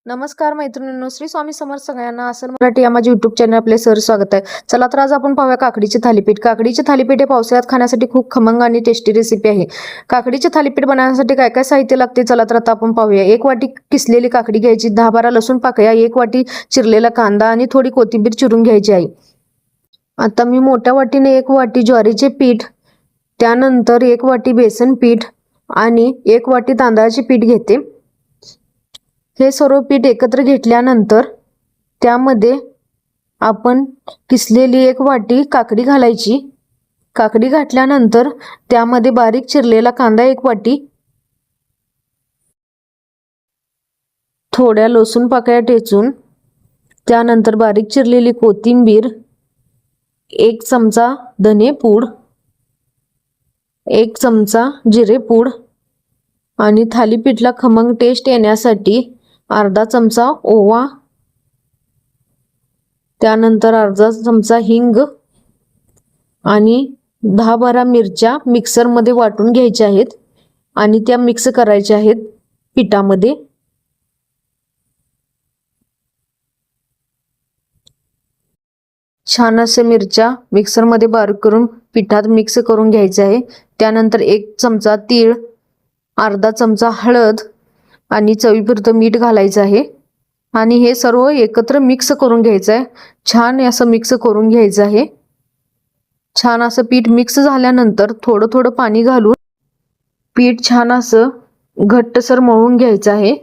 नमस्कार मैत्रिणींनो, श्री स्वामी समर्थ सगळ्यांना. असल मराठी या माझ्या युट्यूब चॅनल आपले सर स्वागत आहे. चला तर आज आपण पाहूया काकडीचे थालीपीठ. काकडीचे थालीपीठ हे पावसाळ्यात खाण्यासाठी खूप खमंग आणि टेस्टी रेसिपी आहे. काकडीचे थालीपीठ बनवण्यासाठी काय काय साहित्य लागते चला तर आता आपण पाहूया. 1 वाटी किसलेली काकडी घ्यायची, 10-12 लसूण पाकळ्या, 1 वाटी चिरलेला कांदा आणि थोडी कोथिंबीर चिरून घ्यायची आहे. आता मी मोठ्या वाटीने 1 वाटी ज्वारीचे पीठ, त्यानंतर 1 वाटी बेसन पीठ आणि 1 वाटी तांदळाचे पीठ घेते. हे सर्व पीठ एकत्र घेतल्यानंतर त्यामध्ये आपण किसलेली 1 वाटी काकडी घालायची. काकडी घातल्यानंतर त्यामध्ये बारीक चिरलेला कांदा 1 वाटी, थोड्या लसूण पाकळ्या ठेचून, त्यानंतर बारीक चिरलेली कोथिंबीर, 1 चमचा धने पूड, 1 चमचा जिरे पूड आणि थालीपीठला खमंग टेस्ट येण्यासाठी अर्धा चमचा ओवा, त्यानंतर अर्धा चमचा हिंग आणि 10-12 मिरच्या मिक्सरमध्ये वाटून घ्यायच्या आहेत आणि त्या मिक्स करायच्या आहेत पिठामध्ये. छान असे मिरच्या मिक्सरमध्ये बारीक करून पिठात मिक्स करून घ्यायचे आहे. त्यानंतर 1 चमचा तीळ, अर्धा चमचा हळद आणि चवीपुरतं मीठ घालायचं आहे आणि हे सर्व एकत्र मिक्स करून घ्यायचं आहे. छान असं मिक्स करून घ्यायचं आहे. छान असं पीठ मिक्स झाल्यानंतर थोडं थोडं पाणी घालून पीठ छान असं घट्टसर मळून घ्यायचं आहे.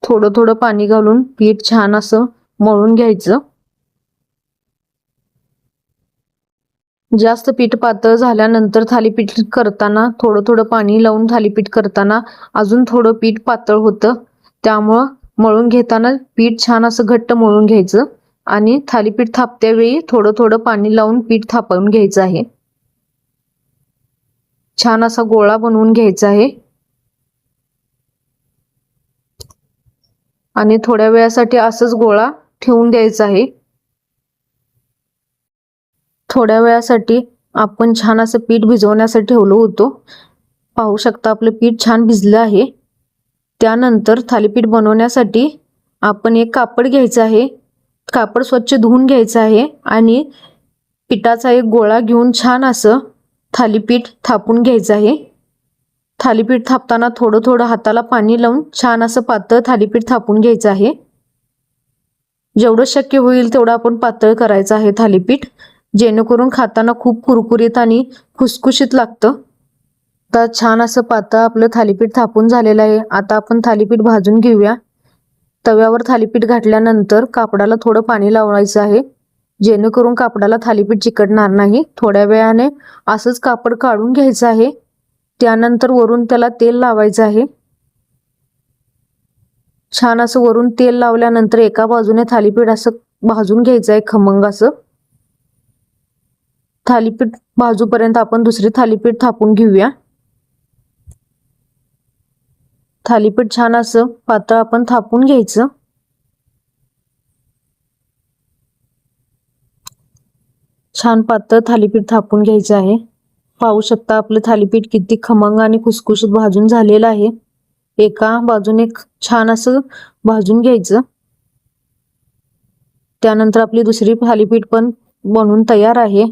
थोडं थोडं पाणी घालून पीठ छान असं मळून घ्यायचं. जास्त पीठ पातळ झाल्यानंतर थालीपीठ करताना थोडं थोडं पाणी लावून थालीपीठ करताना अजून थोडं पीठ पातळ होतं. त्यामुळं मळून घेताना पीठ छान असं घट्ट मळून घ्यायचं आणि थालीपीठ थापत्यावेळी थोडं थोडं पाणी लावून पीठ थापवून घ्यायचं आहे. छान असा गोळा बनवून घ्यायचा आहे आणि थोड्या वेळासाठी असंच गोळा ठेवून द्यायचा आहे. थोड्या वेळासाठी आपण छान असं पीठ भिजवण्यासाठी ठेवलं होतं. पाहू शकता आपलं पीठ छान भिजलं आहे. त्यानंतर थालीपीठ बनवण्यासाठी आपण एक कापड घ्यायचं आहे. कापड स्वच्छ धुवून घ्यायचं आहे आणि पिठाचा एक गोळा घेऊन छान असं थालीपीठ थापून घ्यायचं आहे. थालीपीठ थापताना थोडं थोडं हाताला पाणी लावून छान असं पातळ थालीपीठ थापून घ्यायचं आहे. जेवढं शक्य होईल तेवढं आपण पातळ करायचं आहे थालीपीठ, जेणेकरून खाताना खूप कुरकुरीत आणि खुसखुशीत लागतं. तर छान असं पातळ आपलं थालीपीठ थापून झालेलं आहे. आता आपण थालीपीठ भाजून घेऊया. तव्यावर थालीपीठ घातल्यानंतर कापडाला थोडं पाणी लावायचं आहे, जेणेकरून कापडाला थालीपीठ चिकटणार नाही. थोड्या वेळाने असंच कापड काढून घ्यायचं आहे. त्यानंतर वरून त्याला तेल लावायचं आहे. छान असं वरून तेल लावल्यानंतर एका बाजूने थालीपीठ असं भाजून घ्यायचं आहे खमंग असं. थालीपीठ भाजूपर्यंत आपण दुसरी थालीपीठ थापून घेऊया. थालीपीठ छान असं पातळ आपण थापून घ्यायचं. छान पातळ थालीपीठ थापून घ्यायचं आहे. पाहू शकता आपलं थालीपीठ किती खमंग आणि खुसखुशीत भाजून झालेलं आहे. एका बाजूने छान असं भाजून घ्यायचं. त्यानंतर आपली दुसरी थालीपीठ पण बनवून तयार आहे.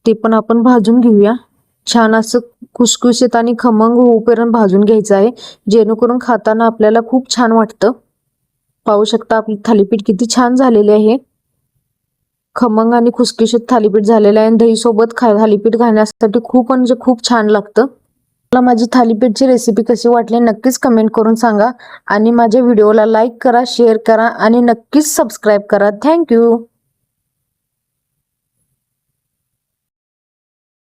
ते पण आपण भाजून घेऊया. छान असं खुसखुशीत आणि खमंग होईपर्यंत भाजून घ्यायचं आहे, जेणेकरून खाताना आपल्याला खूप छान वाटतं. पाहू शकता आपली थालीपीठ किती छान झालेले आहे. खमंग आणि खुसखुशीत थालीपीठ झालेलं आहे. दही सोबत थालीपीठ खाण्यासाठी खूप म्हणजे खूप छान लागतं. मला माझी थालीपीठची रेसिपी कशी वाटली नक्कीच कमेंट करून सांगा आणि माझ्या व्हिडिओला लाईक करा, शेअर करा आणि नक्कीच सबस्क्राईब करा. थँक्यू.